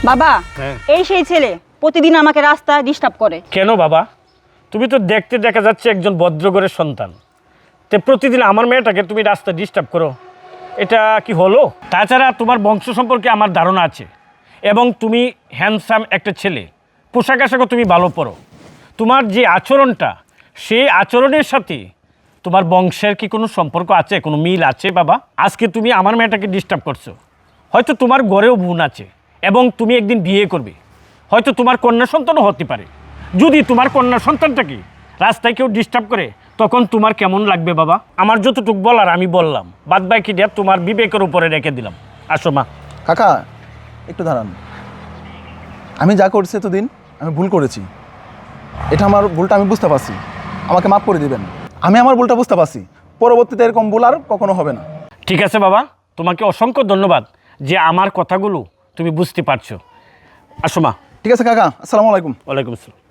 বাবা এই সেই ছেলে প্রতিদিন আমাকে রাস্তায় ডিস্টার্ব করে। কেন বাবা? তুমি তো দেখতে দেখা যাচ্ছে একজন ভদ্রঘরের সন্তান, তে প্রতিদিন আমার মেয়েটাকে তুমি রাস্তায় ডিস্টার্ব করো, এটা কি হলো? তাছাড়া তোমার বংশ সম্পর্কে আমার ধারণা আছে এবং তুমি হ্যান্ডসাম একটা ছেলে, পোশাক আশাকও তুমি ভালো পরো। তোমার যে আচরণটা, সেই আচরণের সাথে তোমার বংশের কি কোনো সম্পর্ক আছে, কোনো মিল আছে বাবা? আজকে তুমি আমার মেয়েটাকে ডিস্টার্ব করছো। হয়তো তোমার ঘরেও বোন আছে এবং তুমি একদিন বিয়ে করবে, হয়তো তোমার কন্যা সন্তানও হতে পারে। যদি তোমার কন্যা সন্তানটাকে রাস্তায় কেউ ডিস্টার্ব করে তখন তোমার কেমন লাগবে বাবা? আমার যতটুকু বলার আমি বললাম, বাদ বাকিটা তোমার বিবেকের উপরে রেখে দিলাম। আসো মা। কাকা একটু দাঁড়ান, আমি যা করছি এতদিন আমি ভুল করেছি, এটা আমার ভুলটা আমি বুঝতে পারছি, আমাকে মাফ করে দিবেন। আমি আমার ভুলটা বুঝতে পারছি, পরবর্তীতে এরকম ভুল আর কখনো হবে না। ঠিক আছে বাবা, তোমাকে অসংখ্য ধন্যবাদ যে আমার কথাগুলো তুমি বুঝতে পারছো। আসো মা। ঠিক আছে কাকা, আসসালামু আলাইকুম। ওয়ালাইকুম আসসালাম।